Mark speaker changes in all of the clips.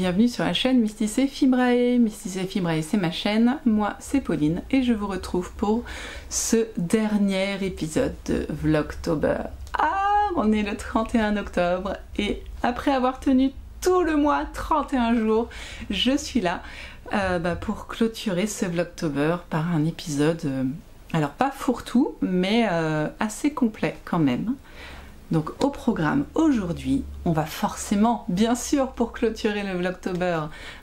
Speaker 1: bienvenue sur la chaîne Mysticé Fibrae. Mysticé Fibrae, c'est ma chaîne, moi c'est Pauline et je vous retrouve pour ce dernier épisode de Vlogtober. Ah, on est le 31 octobre et après avoir tenu tout le mois, 31 jours, je suis là pour clôturer ce Vlogtober par un épisode, alors pas fourre-tout, mais assez complet quand même. Donc au programme aujourd'hui, on va forcément, bien sûr, pour clôturer le Vlogtober,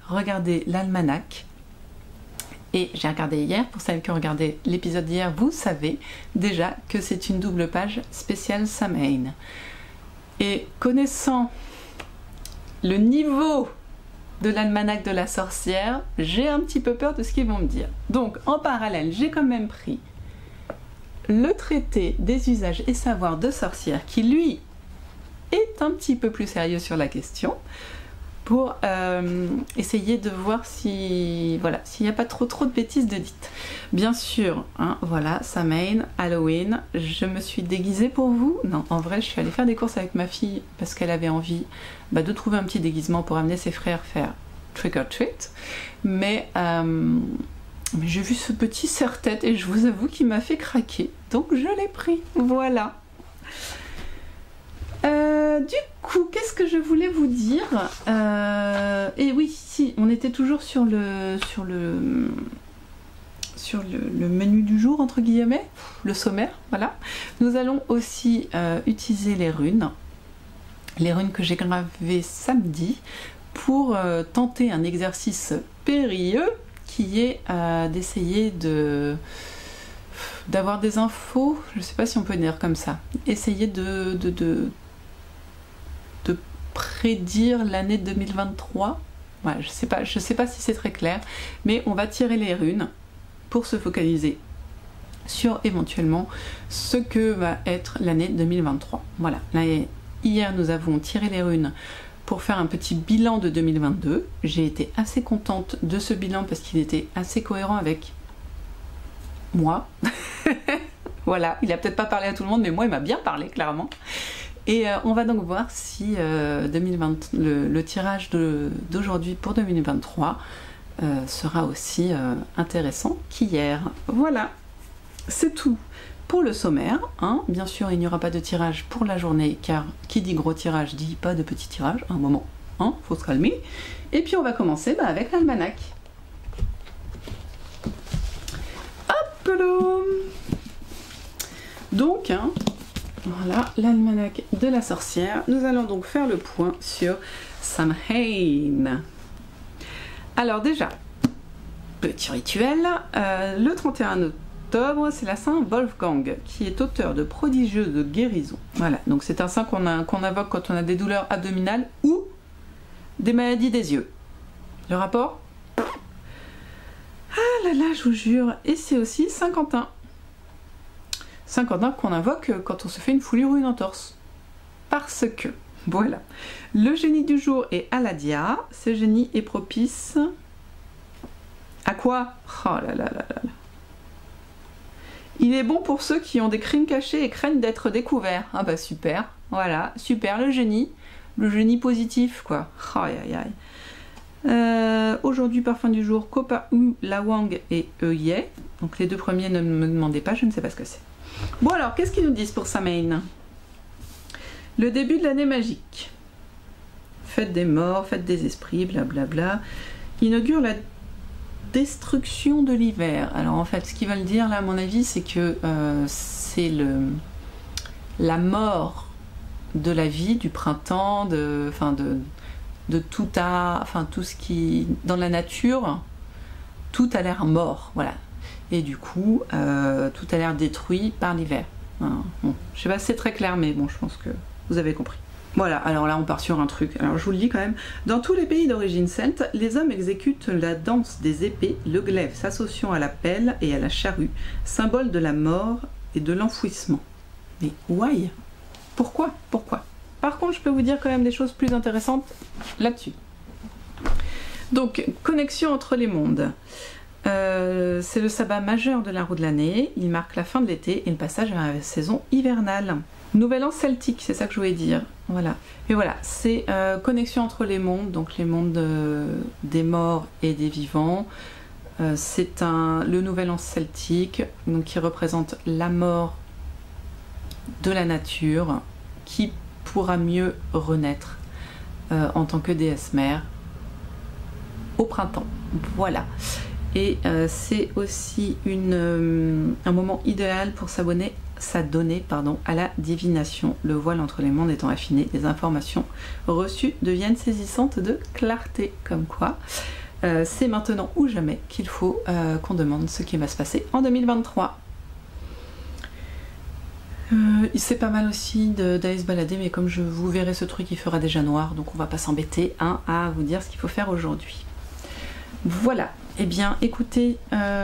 Speaker 1: regarder l'almanach. Et j'ai regardé hier, pour celles qui ont regardé l'épisode d'hier, vous savez déjà que c'est une double page spéciale Samhain. Et connaissant le niveau de l'almanach de la sorcière, j'ai un petit peu peur de ce qu'ils vont me dire. Donc en parallèle, j'ai quand même pris le traité des usages et savoirs de sorcière qui lui est un petit peu plus sérieux sur la question pour essayer de voir si voilà, s'il n'y a pas trop de bêtises de dites. Bien sûr, hein, voilà, Samhain, Halloween, je me suis déguisée pour vous. Non, en vrai, je suis allée faire des courses avec ma fille parce qu'elle avait envie de trouver un petit déguisement pour amener ses frères faire trick or treat. Mais j'ai vu ce petit serre-tête et je vous avoue qu'il m'a fait craquer. Donc je l'ai pris. Voilà. Du coup, qu'est-ce que je voulais vous dire et oui, si, on était toujours sur le menu du jour, entre guillemets, le sommaire, voilà. Nous allons aussi utiliser les runes que j'ai gravées samedi pour tenter un exercice périlleux qui est d'essayer d'avoir des infos, je ne sais pas si on peut dire comme ça, essayer de prédire l'année 2023. Ouais, je sais pas si c'est très clair, mais on va tirer les runes pour se focaliser sur éventuellement ce que va être l'année 2023. Voilà, là, hier nous avons tiré les runes pour faire un petit bilan de 2022. J'ai été assez contente de ce bilan parce qu'il était assez cohérent avec moi. Voilà, il a peut-être pas parlé à tout le monde, mais moi il m'a bien parlé clairement. Et on va donc voir si le tirage d'aujourd'hui pour 2023 sera aussi intéressant qu'hier. Voilà, c'est tout pour le sommaire, hein. Bien sûr, il n'y aura pas de tirage pour la journée, car qui dit gros tirage dit pas de petit tirage, un moment, hein, faut se calmer. Et puis on va commencer avec l'almanach. Hop là. Donc, hein, voilà l'almanach de la sorcière. Nous allons donc faire le point sur Samhain. Alors déjà, petit rituel, le 31 octobre, c'est la Saint Wolfgang qui est auteur de prodigieux de guérison. Voilà, donc c'est un saint qu'on invoque quand on a des douleurs abdominales ou des maladies des yeux. Le rapport? Ah là là, je vous jure. Et c'est aussi Saint Quentin. Saint Quentin qu'on invoque quand on se fait une foulure ou une entorse. Parce que, voilà, le génie du jour est Aladia. Ce génie est propice à quoi? Oh là là là là. Il est bon pour ceux qui ont des crimes cachés et craignent d'être découverts. Ah bah super, voilà, super le génie positif quoi. Oh, aïe aïe. Aujourd'hui parfum du jour, Copa U, Lawang et Œillet. Donc les deux premiers ne me demandez pas, je ne sais pas ce que c'est. Bon alors, qu'est-ce qu'ils nous disent pour Samhain? Le début de l'année magique. Fête des morts, fête des esprits, blablabla. Inaugure la destruction de l'hiver. Alors en fait, ce qu'ils veulent dire là, à mon avis, c'est que c'est la mort de la vie, du printemps, de tout tout ce qui dans la nature, tout a l'air mort, voilà. Et du coup, tout a l'air détruit par l'hiver. Bon, je sais pas si c'est très clair, mais bon, je pense que vous avez compris. Voilà, alors là on part sur un truc, alors je vous le dis quand même. Dans tous les pays d'origine celte, les hommes exécutent la danse des épées, le glaive s'associant à la pelle et à la charrue, symbole de la mort et de l'enfouissement. Mais why? Pourquoi? Par contre, je peux vous dire quand même des choses plus intéressantes là-dessus. Donc, connexion entre les mondes. C'est le sabbat majeur de la roue de l'année. Il marque la fin de l'été et le passage vers la saison hivernale. Nouvel an celtique, c'est ça que je voulais dire. Voilà. Et voilà, c'est connexion entre les mondes, donc les mondes des morts et des vivants. C'est le nouvel an celtique, donc qui représente la mort de la nature, qui pourra mieux renaître en tant que déesse mère au printemps. Voilà. Et c'est aussi un moment idéal pour s'adonner à la divination. Le voile entre les mondes étant affiné, les informations reçues deviennent saisissantes de clarté. Comme quoi, c'est maintenant ou jamais qu'il faut qu'on demande ce qui va se passer en 2023. C'est pas mal aussi d'aller se balader, mais comme vous verrez ce truc, il fera déjà noir, donc on va pas s'embêter à vous dire ce qu'il faut faire aujourd'hui. Voilà. Eh bien, écoutez,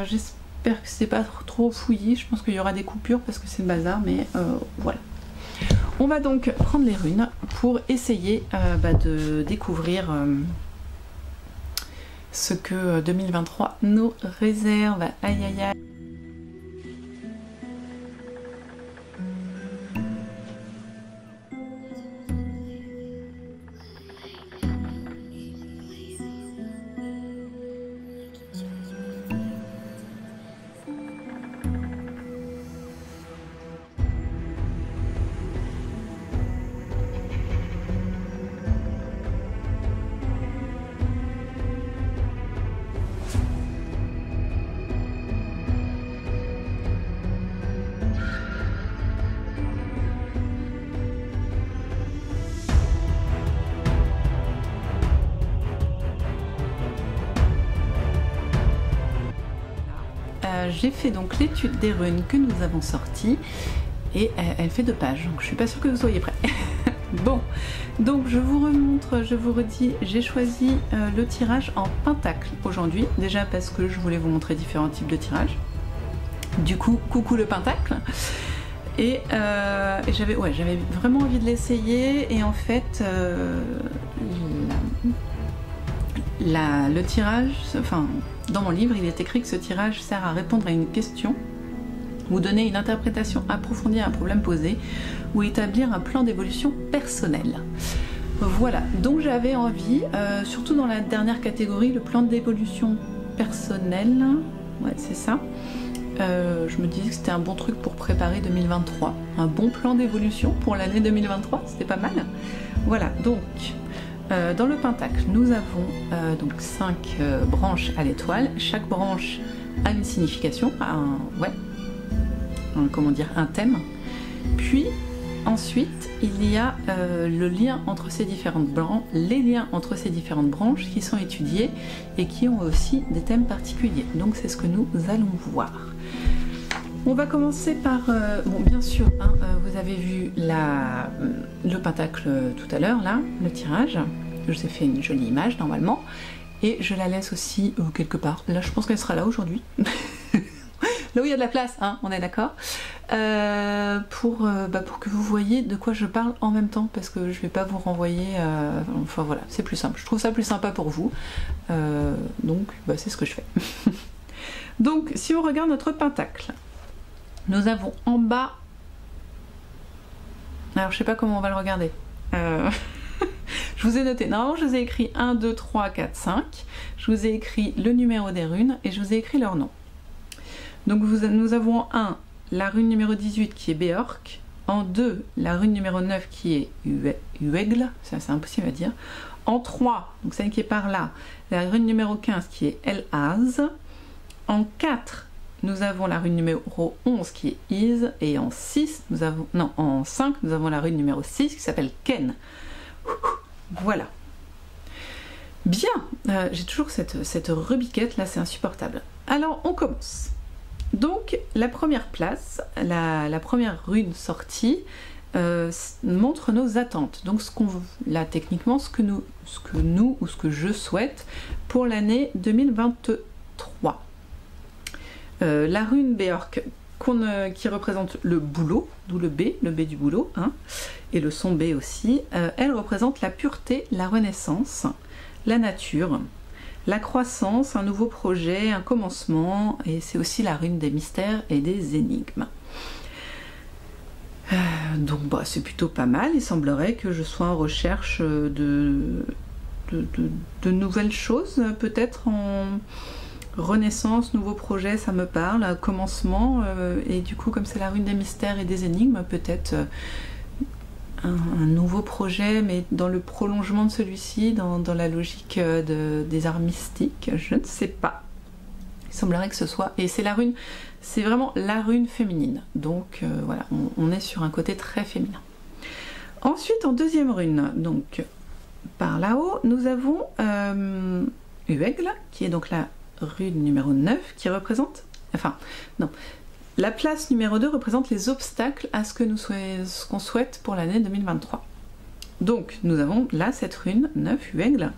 Speaker 1: j'espère que c'est pas trop fouillis. Je pense qu'il y aura des coupures parce que c'est le bazar, mais voilà. On va donc prendre les runes pour essayer de découvrir ce que 2023 nous réserve. Aïe aïe aïe. J'ai fait donc l'étude des runes que nous avons sorties et elle fait 2 pages, donc je suis pas sûre que vous soyez prêts. Bon, donc je vous remontre, je vous redis, j'ai choisi le tirage en pentacle aujourd'hui, déjà parce que je voulais vous montrer différents types de tirages. Du coup, coucou le pentacle. Et j'avais vraiment envie de l'essayer, et en fait le tirage, enfin dans mon livre il est écrit que ce tirage sert à répondre à une question ou donner une interprétation approfondie à un problème posé ou établir un plan d'évolution personnelle. Voilà, donc j'avais envie, surtout dans la dernière catégorie, le plan d'évolution personnelle, ouais c'est ça, je me disais que c'était un bon truc pour préparer 2023, un bon plan d'évolution pour l'année 2023, c'était pas mal. Voilà, donc dans le pentacle, nous avons donc 5 branches à l'étoile. Chaque branche a une signification, un thème. Puis ensuite, il y a le lien entre ces différentes branches, les liens entre ces différentes branches qui sont étudiés et qui ont aussi des thèmes particuliers. Donc c'est ce que nous allons voir. On va commencer par, bon bien sûr, vous avez vu le pentacle tout à l'heure, là, le tirage. Je vous ai fait une jolie image normalement. Et je la laisse aussi quelque part. Là, je pense qu'elle sera là aujourd'hui. Là où il y a de la place, hein, on est d'accord. Pour que vous voyez de quoi je parle en même temps, parce que je vais pas vous renvoyer. Enfin voilà, c'est plus simple. Je trouve ça plus sympa pour vous. Donc, c'est ce que je fais. Donc, si on regarde notre pentacle, nous avons en bas. Alors, je sais pas comment on va le regarder. Je vous ai noté, normalement je vous ai écrit 1, 2, 3, 4, 5, je vous ai écrit le numéro des runes et je vous ai écrit leur nom. Donc nous avons en 1 la rune numéro 18 qui est Béorc, en 2 la rune numéro 9 qui est Uègle, ça c'est impossible à dire, en 3, donc celle qui est par là, la rune numéro 15 qui est Elhaz, en 4 nous avons la rune numéro 11 qui est Is, et en 5 nous avons la rune numéro 6 qui s'appelle Ken. Voilà. Bien, j'ai toujours cette rebiquette là, c'est insupportable. Alors on commence. Donc la première place, la première rune sortie montre nos attentes. Donc techniquement ce que je souhaite pour l'année 2023. La rune Béorc qui représente le boulot, d'où le B du boulot, hein, et le son B aussi, elle représente la pureté, la renaissance, la nature, La croissance, un nouveau projet, un commencement, et c'est aussi la rune des mystères et des énigmes. Donc bah, c'est plutôt pas mal, il semblerait que je sois en recherche de nouvelles choses, peut-être en renaissance, nouveau projet, ça me parle, commencement, et du coup comme c'est la rune des mystères et des énigmes, peut-être un nouveau projet, mais dans le prolongement de celui-ci, dans la logique des arts mystiques, je ne sais pas. Il semblerait que ce soit, et c'est la rune, c'est vraiment la rune féminine, donc voilà, on est sur un côté très féminin. Ensuite, en deuxième rune, donc par là-haut, nous avons Uègle, qui est donc la rune numéro 9, qui représente, enfin, non, la place numéro 2 représente les obstacles à ce qu'on souhaite pour l'année 2023. Donc, nous avons là cette rune 9, Uègle,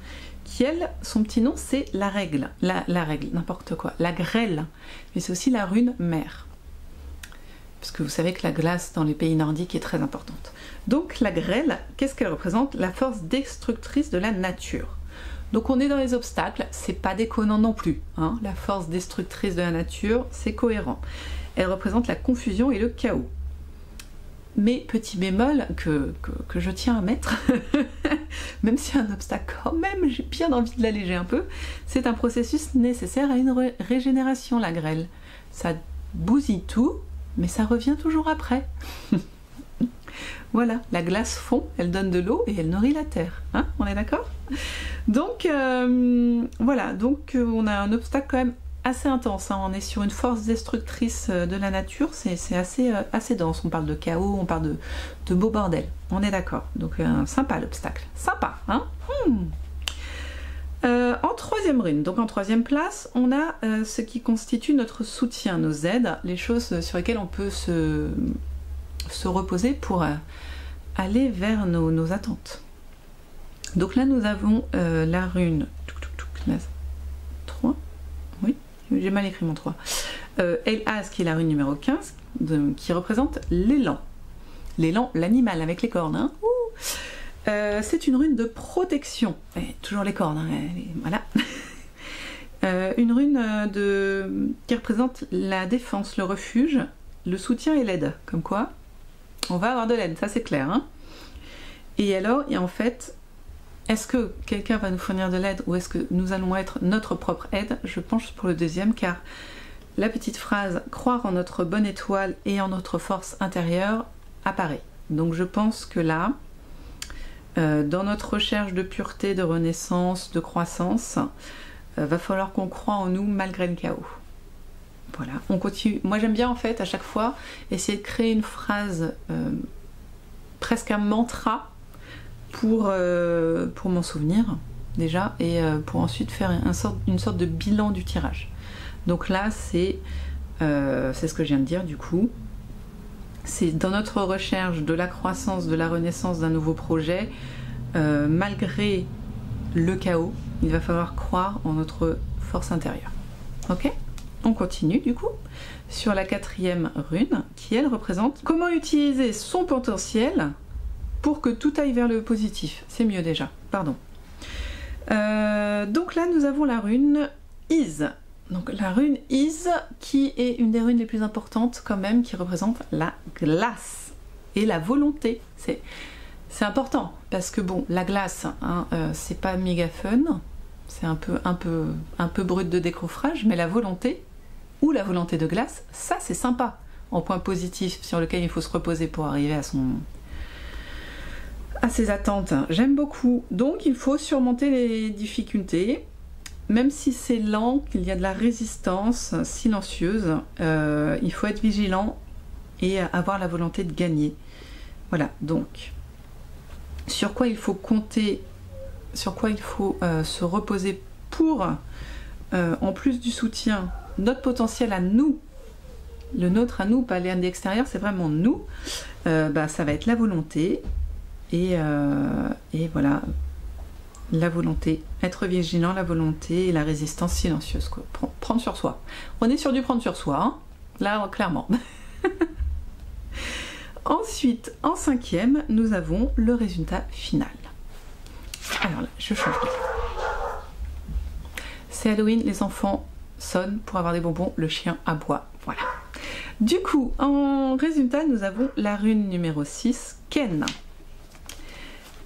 Speaker 1: qui elle, son petit nom c'est la règle, la règle, n'importe quoi, la grêle, mais c'est aussi la rune mer. Parce que vous savez que la glace dans les pays nordiques est très importante. Donc la grêle, qu'est-ce qu'elle représente? La force destructrice de la nature. Donc on est dans les obstacles, c'est pas déconnant non plus, hein. La force destructrice de la nature, c'est cohérent. Elle représente la confusion et le chaos. Mais petit bémol que je tiens à mettre, même si un obstacle quand même, j'ai bien envie de l'alléger un peu, c'est un processus nécessaire à une régénération, la grêle. Ça bousille tout, mais ça revient toujours après. Voilà, la glace fond, elle donne de l'eau et elle nourrit la terre, hein, on est d'accord? Donc voilà, donc on a un obstacle quand même assez intense, hein. On est sur une force destructrice de la nature, c'est assez dense, on parle de chaos, on parle de beau bordel, on est d'accord, donc sympa l'obstacle, sympa, hein. En troisième rune, donc en troisième place, on a ce qui constitue notre soutien, nos aides, les choses sur lesquelles on peut se reposer pour aller vers nos attentes. Donc là nous avons la rune 3, oui, j'ai mal écrit mon 3, Elas qui est la rune numéro 15, qui représente l'élan, l'animal avec les cornes, hein. C'est une rune de protection, et toujours les cornes, hein, voilà. Une rune qui représente la défense, le refuge, le soutien et l'aide, comme quoi on va avoir de l'aide, ça c'est clair, hein. Et alors, et en fait, est-ce que quelqu'un va nous fournir de l'aide ou est-ce que nous allons être notre propre aide? Je penche pour le deuxième, car la petite phrase « croire en notre bonne étoile et en notre force intérieure » apparaît. Donc je pense que là, dans notre recherche de pureté, de renaissance, de croissance, va falloir qu'on croie en nous malgré le chaos. Voilà, on continue. Moi j'aime bien en fait à chaque fois essayer de créer une phrase, presque un mantra pour m'en souvenir déjà et pour ensuite faire une sorte de bilan du tirage. Donc là c'est ce que je viens de dire du coup. C'est dans notre recherche de la croissance, de la renaissance d'un nouveau projet, malgré le chaos, il va falloir croire en notre force intérieure. Ok ? On continue du coup sur la quatrième rune qui elle représente comment utiliser son potentiel pour que tout aille vers le positif. C'est mieux déjà, pardon. Donc là nous avons la rune Is. Donc la rune Is qui est une des runes les plus importantes quand même, qui représente la glace et la volonté. C'est important parce que bon, la glace, hein, c'est pas méga fun, c'est un peu brut de décoffrage, mais la volonté ou la volonté de glace, ça c'est sympa, en point positif sur lequel il faut se reposer pour arriver à ses attentes. J'aime beaucoup. Donc il faut surmonter les difficultés. Même si c'est lent, qu'il y a de la résistance silencieuse, il faut être vigilant et avoir la volonté de gagner. Voilà, donc, sur quoi il faut compter, sur quoi il faut se reposer pour, en plus du soutien, notre potentiel à nous, le nôtre à nous, pas l'extérieur, c'est vraiment nous, ça va être la volonté, et voilà, la volonté, être vigilant, la volonté et la résistance silencieuse, quoi. Prendre sur soi. On est sur du prendre sur soi, hein, là clairement. Ensuite, en cinquième, nous avons le résultat final. Alors là, je change de... C'est Halloween, les enfants sonnent pour avoir des bonbons, le chien aboie. Voilà. Du coup, en résultat, nous avons la rune numéro 6, Ken.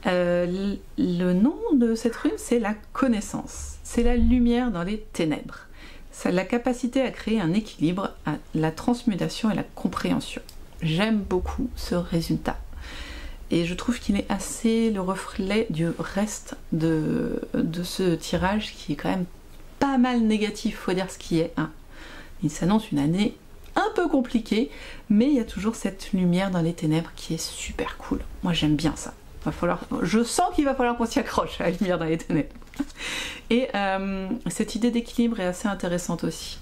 Speaker 1: Le nom de cette rune, c'est la connaissance. C'est la lumière dans les ténèbres. C'est la capacité à créer un équilibre, à la transmutation et la compréhension. J'aime beaucoup ce résultat. Et je trouve qu'il est assez le reflet du reste de ce tirage qui est quand même pas mal négatif, faut dire ce qui est. Hein. Il s'annonce une année un peu compliquée, mais il y a toujours cette lumière dans les ténèbres qui est super cool. Moi j'aime bien ça. Je sens qu'il va falloir qu'on s'y accroche à la lumière dans les ténèbres. Et cette idée d'équilibre est assez intéressante aussi.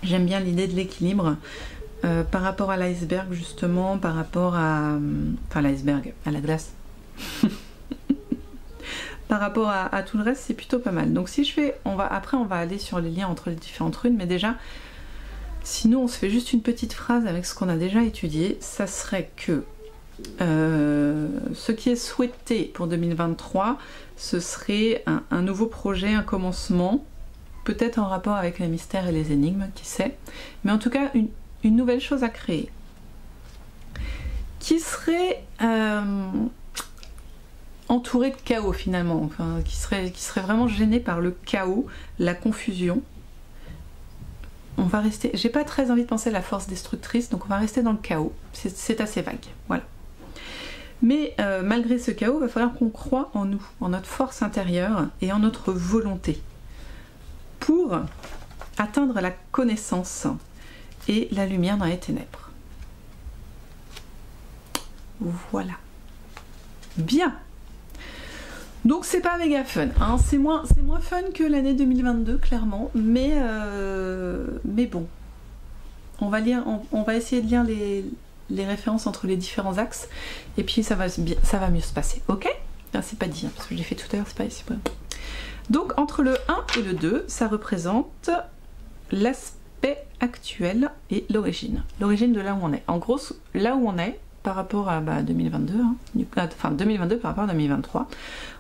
Speaker 1: J'aime bien l'idée de l'équilibre par rapport à l'iceberg justement, par rapport à... Enfin l'iceberg, à la glace. Par rapport à tout le reste, c'est plutôt pas mal. Donc si je fais... Après on va aller sur les liens entre les différentes runes, mais déjà, sinon on se fait juste une petite phrase avec ce qu'on a déjà étudié. Ça serait que ce qui est souhaité pour 2023, ce serait un nouveau projet, un commencement, peut-être en rapport avec les mystères et les énigmes, qui sait, mais en tout cas une nouvelle chose à créer, qui serait entouré de chaos finalement, enfin, qui serait vraiment gêné par le chaos, la confusion. On va rester, j'ai pas très envie de penser à la force destructrice, donc on va rester dans le chaos, c'est assez vague, voilà. Mais malgré ce chaos, il va falloir qu'on croie en nous, en notre force intérieure et en notre volonté pour atteindre la connaissance et la lumière dans les ténèbres. Voilà. Bien. Donc c'est pas méga fun, hein. C'est moins fun que l'année 2022 clairement, mais bon. On va essayer de lire les références entre les différents axes et puis ça va mieux se passer, ok? C'est pas dit, hein, parce que je l'ai fait tout à l'heure, c'est pas ici. Donc entre le 1 et le 2, ça représente l'aspect actuel et l'origine de là où on est. En gros, là où on est par rapport à 2022, hein, enfin 2022 par rapport à 2023,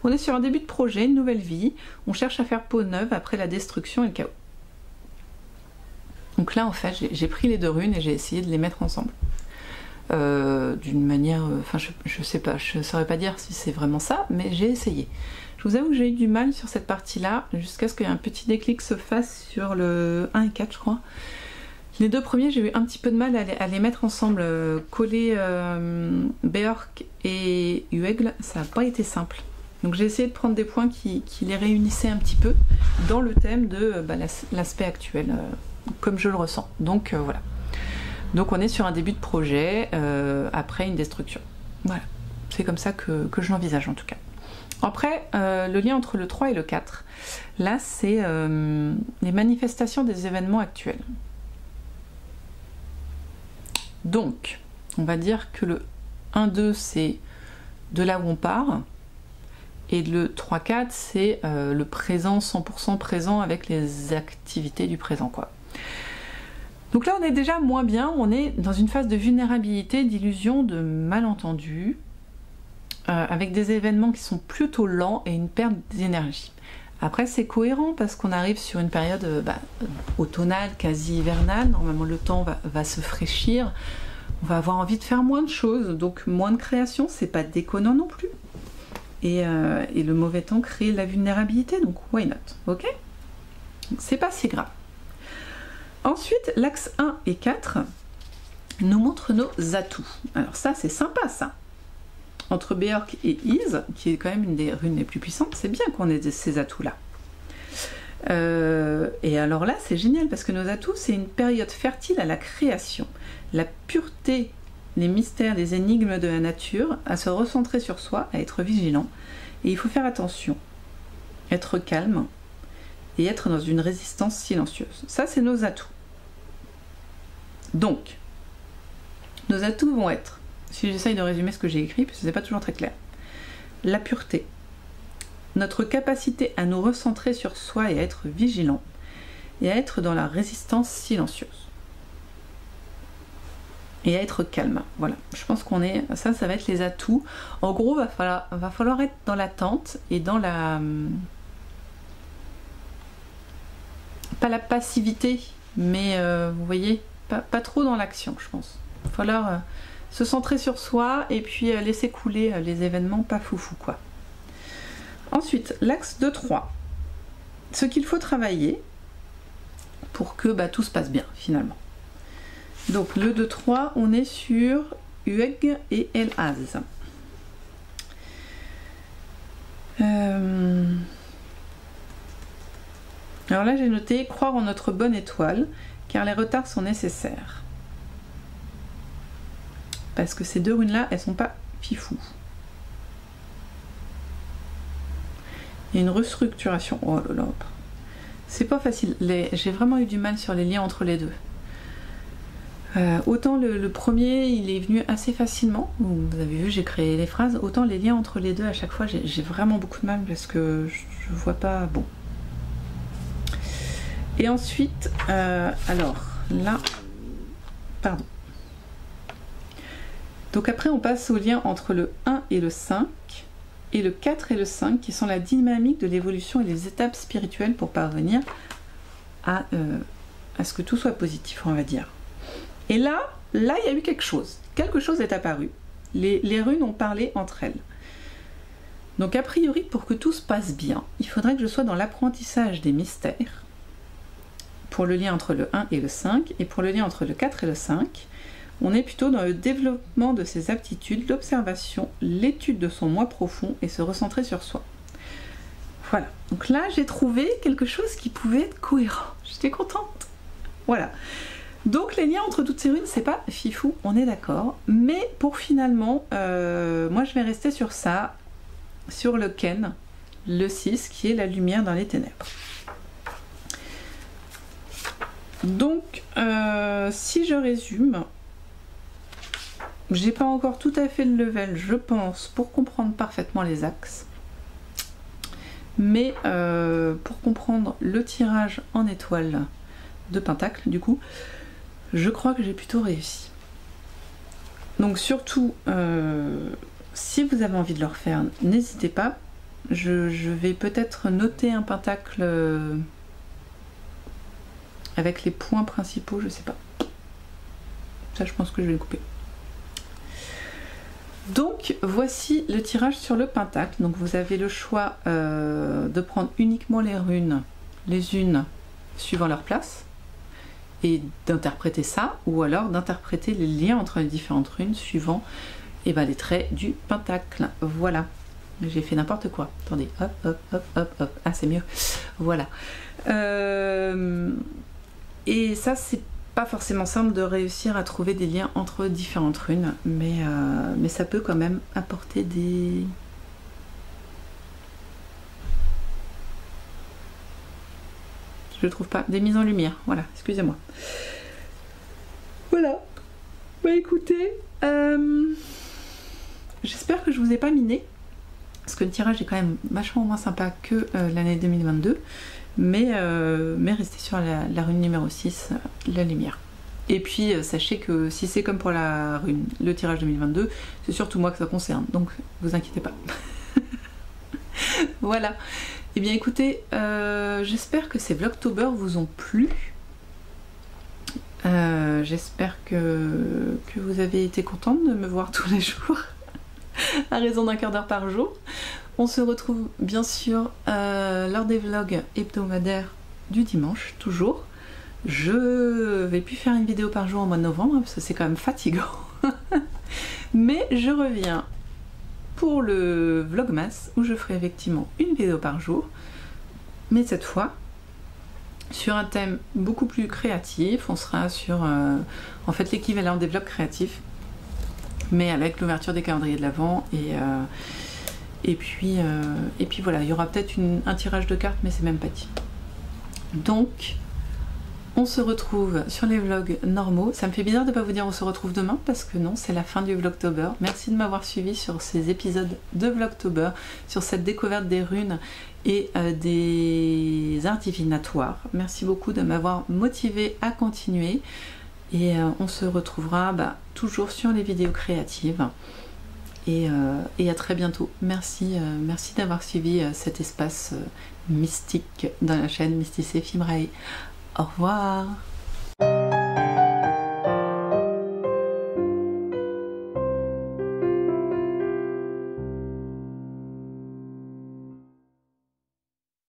Speaker 1: on est sur un début de projet, une nouvelle vie, on cherche à faire peau neuve après la destruction et le chaos. Donc là en fait j'ai pris les deux runes et j'ai essayé de les mettre ensemble. D'une manière, enfin je sais pas, je saurais pas dire si c'est vraiment ça, mais j'ai essayé. Je vous avoue que j'ai eu du mal sur cette partie-là, jusqu'à ce qu'il y ait un petit déclic se fasse sur le 1 et 4 je crois. Les deux premiers, j'ai eu un petit peu de mal à les mettre ensemble, coller Beork et Uegle, ça n'a pas été simple. Donc j'ai essayé de prendre des points qui les réunissaient un petit peu dans le thème de l'aspect actuel, comme je le ressens. Donc voilà. Donc on est sur un début de projet après une destruction. Voilà, c'est comme ça que je l'envisage en tout cas. Après, le lien entre le 3 et le 4, là c'est les manifestations des événements actuels. Donc, on va dire que le 1-2 c'est de là où on part, et le 3-4 c'est le présent, 100% présent avec les activités du présent quoi. Donc là on est déjà moins bien, on est dans une phase de vulnérabilité, d'illusion, de malentendu, avec des événements qui sont plutôt lents et une perte d'énergie. Après c'est cohérent parce qu'on arrive sur une période automnale, quasi hivernale, normalement le temps va se fraîchir, on va avoir envie de faire moins de choses, donc moins de création, c'est pas déconnant non plus. Et le mauvais temps crée la vulnérabilité, donc why not, ok? C'est pas si grave. Ensuite, l'axe 1 et 4 nous montrent nos atouts. Alors ça, c'est sympa ça. Entre Beork et Ys, qui est quand même une des runes les plus puissantes, c'est bien qu'on ait ces atouts-là. Et alors là, c'est génial, parce que nos atouts, c'est une période fertile à la création. La pureté, les mystères, les énigmes de la nature, à se recentrer sur soi, à être vigilant. Et il faut faire attention, être calme, et être dans une résistance silencieuse. Ça, c'est nos atouts. Donc, nos atouts vont être, si j'essaye de résumer ce que j'ai écrit, parce que c'est pas toujours très clair, la pureté, notre capacité à nous recentrer sur soi et à être vigilant, et à être dans la résistance silencieuse. Et à être calme. Voilà, je pense qu'on est... Ça va être les atouts. En gros, va falloir être dans l'attente et dans la... pas la passivité, mais vous voyez, pas trop dans l'action, je pense. Il va falloir se centrer sur soi et puis laisser couler les événements, pas foufou quoi. Ensuite, l'axe 2-3. Ce qu'il faut travailler pour que tout se passe bien finalement. Donc le 2-3, on est sur Hueg et El Az. Alors là j'ai noté croire en notre bonne étoile car les retards sont nécessaires. Parce que ces deux runes là elles sont pas fifou. Il y a une restructuration. Oh là là. C'est pas facile. J'ai vraiment eu du mal sur les liens entre les deux. Autant le premier il est venu assez facilement, vous avez vu j'ai créé les phrases, autant les liens entre les deux à chaque fois j'ai vraiment beaucoup de mal parce que je vois pas bon. Et ensuite, alors là, pardon. Donc après on passe au lien entre le 1 et le 5 et le 4 et le 5 qui sont la dynamique de l'évolution et les étapes spirituelles pour parvenir à ce que tout soit positif on va dire. Et là, il y a eu quelque chose. Quelque chose est apparu. Les runes ont parlé entre elles. Donc a priori, pour que tout se passe bien, il faudrait que je sois dans l'apprentissage des mystères, pour le lien entre le 1 et le 5, et pour le lien entre le 4 et le 5, on est plutôt dans le développement de ses aptitudes, l'observation, l'étude de son moi profond et se recentrer sur soi. Voilà. Donc là, j'ai trouvé quelque chose qui pouvait être cohérent. J'étais contente. Voilà. Donc les liens entre toutes ces runes, c'est pas fifou, on est d'accord. Mais pour finalement, moi je vais rester sur ça, sur le Ken, le 6, qui est la lumière dans les ténèbres. Donc, si je résume, j'ai pas encore tout à fait le level, je pense, pour comprendre parfaitement les axes. Mais pour comprendre le tirage en étoile de Pentacle, du coup, je crois que j'ai plutôt réussi. Donc surtout, si vous avez envie de le refaire, n'hésitez pas. Je vais peut-être noter un pentacle avec les points principaux, je sais pas. Ça, je pense que je vais le couper. Donc voici le tirage sur le pentacle. Donc vous avez le choix de prendre uniquement les runes, les unes suivant leur place, et d'interpréter ça, ou alors d'interpréter les liens entre les différentes runes suivant les traits du pentacle. Voilà. J'ai fait n'importe quoi. Attendez, hop, hop, hop, hop, hop. Ah, c'est mieux. Voilà. Et ça, c'est pas forcément simple de réussir à trouver des liens entre différentes runes, mais ça peut quand même apporter des... Je trouve pas, des mises en lumière, voilà, excusez-moi. Voilà, bah écoutez, j'espère que je vous ai pas miné, parce que le tirage est quand même vachement moins sympa que l'année 2022, mais restez sur la rune numéro 6, la lumière. Et puis sachez que si c'est comme pour la rune, le tirage 2022, c'est surtout moi que ça concerne, donc vous inquiétez pas. Voilà. Eh bien écoutez, j'espère que ces Vlogtober vous ont plu. J'espère que vous avez été contente de me voir tous les jours, à raison d'un quart d'heure par jour. On se retrouve bien sûr lors des vlogs hebdomadaires du dimanche, toujours. Je vais plus faire une vidéo par jour au mois de novembre, parce que c'est quand même fatigant. Mais je reviens pour le Vlogmas où je ferai effectivement une vidéo par jour, mais cette fois sur un thème beaucoup plus créatif. On sera sur en fait l'équivalent des vlogs créatifs, mais avec l'ouverture des calendriers de l'Avent et puis voilà, il y aura peut-être un tirage de cartes, mais c'est même pas dit. Donc on se retrouve sur les vlogs normaux. Ça me fait bizarre de ne pas vous dire on se retrouve demain, parce que non, c'est la fin du Vlogtober. Merci de m'avoir suivi sur ces épisodes de Vlogtober, sur cette découverte des runes et des arts divinatoires. Merci beaucoup de m'avoir motivé à continuer. Et on se retrouvera toujours sur les vidéos créatives. Et à très bientôt. Merci d'avoir suivi cet espace mystique dans la chaîne Mysticé Fimrae. Au revoir.